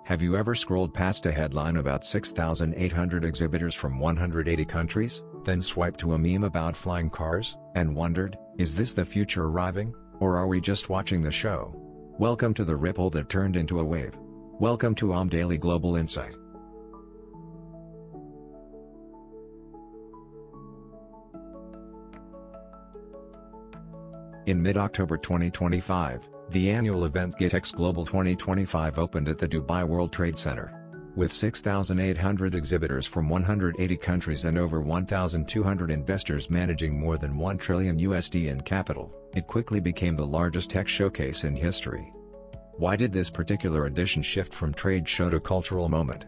Have you ever scrolled past a headline about 6,800 exhibitors from 180 countries, then swiped to a meme about flying cars, and wondered, is this the future arriving, or are we just watching the show? Welcome to the ripple that turned into a wave. Welcome to Daily Global Insight. In mid-October 2025, the annual event GITEX Global 2025 opened at the Dubai World Trade Center. With 6,800 exhibitors from 180 countries and over 1,200 investors managing more than $1 trillion in capital, it quickly became the largest tech showcase in history. Why did this particular edition shift from trade show to cultural moment?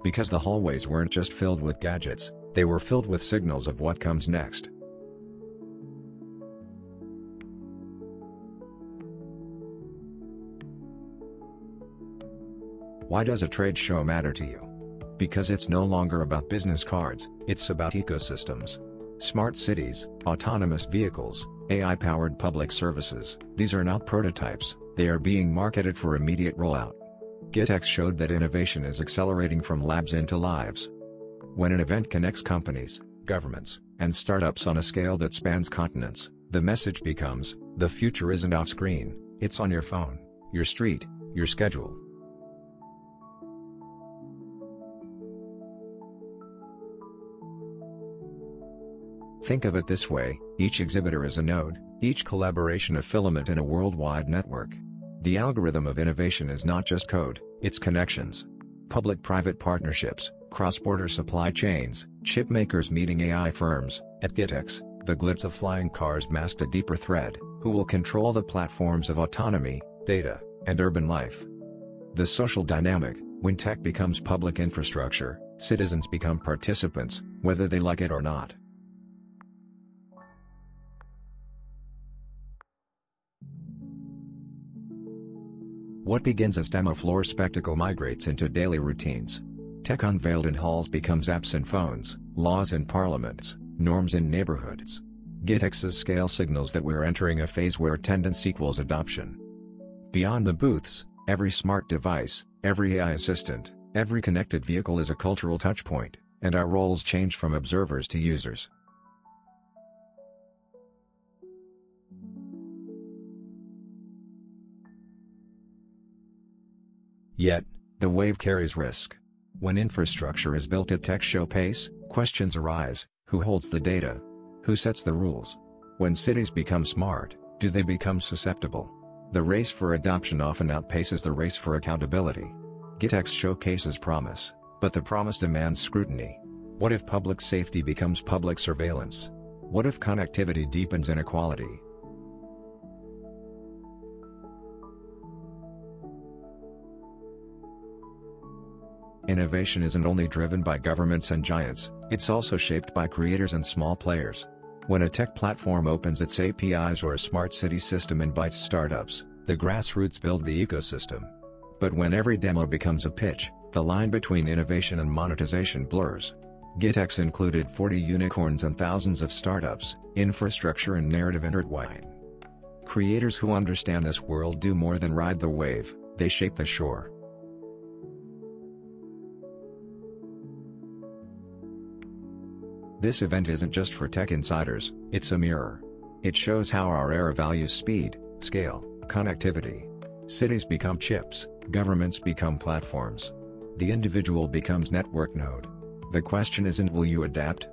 Because the hallways weren't just filled with gadgets, they were filled with signals of what comes next. Why does a trade show matter to you? Because it's no longer about business cards, it's about ecosystems. Smart cities, autonomous vehicles, AI-powered public services, these are not prototypes, they are being marketed for immediate rollout. GITEX showed that innovation is accelerating from labs into lives. When an event connects companies, governments, and startups on a scale that spans continents, the message becomes, the future isn't off-screen, it's on your phone, your street, your schedule. Think of it this way, each exhibitor is a node, each collaboration a filament in a worldwide network. The algorithm of innovation is not just code, it's connections. Public-private partnerships, cross-border supply chains, chip makers meeting AI firms. At GITEX, the glitz of flying cars masked a deeper thread: who will control the platforms of autonomy, data, and urban life? The social dynamic: when tech becomes public infrastructure, citizens become participants, whether they like it or not. What begins as demo floor spectacle migrates into daily routines. Tech unveiled in halls becomes apps in phones, laws in parliaments, norms in neighborhoods. GITEX's scale signals that we're entering a phase where attendance equals adoption. Beyond the booths, every smart device, every AI assistant, every connected vehicle is a cultural touchpoint, and our roles change from observers to users. Yet, the wave carries risk. When infrastructure is built at tech show pace, questions arise: who holds the data? Who sets the rules? When cities become smart, do they become susceptible? The race for adoption often outpaces the race for accountability. GITEX showcases promise, but the promise demands scrutiny. What if public safety becomes public surveillance? What if connectivity deepens inequality? Innovation isn't only driven by governments and giants, it's also shaped by creators and small players. When a tech platform opens its APIs or a smart city system invites startups, the grassroots build the ecosystem. But when every demo becomes a pitch, the line between innovation and monetization blurs. GITEX included 40 unicorns and thousands of startups, infrastructure and narrative intertwine. Creators who understand this world do more than ride the wave, they shape the shore. This event isn't just for tech insiders, it's a mirror. It shows how our era values speed, scale, connectivity. Cities become chips, governments become platforms. The individual becomes network node. The question isn't will you adapt?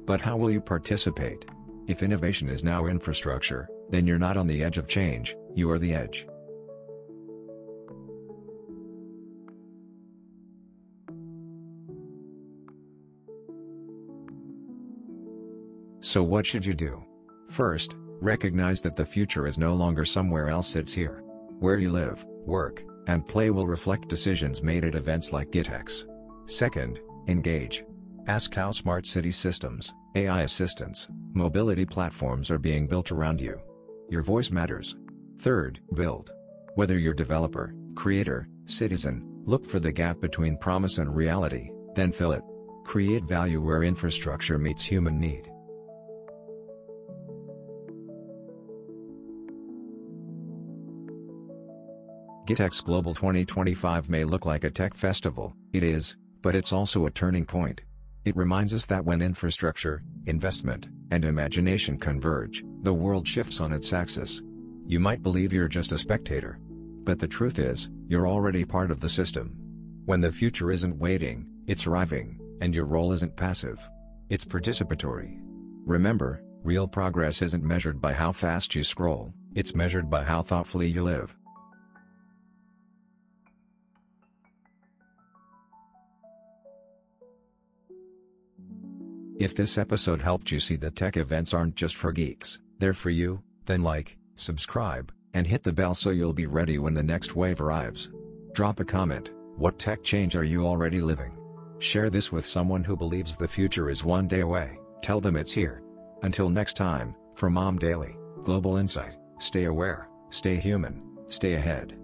But how will you participate? If innovation is now infrastructure, then you're not on the edge of change, you are the edge. So what should you do? First, recognize that the future is no longer somewhere else, it's here. Where you live, work, and play will reflect decisions made at events like GITEX. Second, engage. Ask how smart city systems, AI assistants, mobility platforms are being built around you. Your voice matters. Third, build. Whether you're developer, creator, citizen, look for the gap between promise and reality, then fill it. Create value where infrastructure meets human need. GitX Global 2025 may look like a tech festival, it is, but it's also a turning point. It reminds us that when infrastructure, investment, and imagination converge, the world shifts on its axis. You might believe you're just a spectator. But the truth is, you're already part of the system. When the future isn't waiting, it's arriving, and your role isn't passive. It's participatory. Remember, real progress isn't measured by how fast you scroll, it's measured by how thoughtfully you live. If this episode helped you see that tech events aren't just for geeks, they're for you, then like, subscribe, and hit the bell so you'll be ready when the next wave arrives. Drop a comment, what tech change are you already living? Share this with someone who believes the future is one day away, tell them it's here. Until next time, from Mom Daily, Global Insight, stay aware, stay human, stay ahead.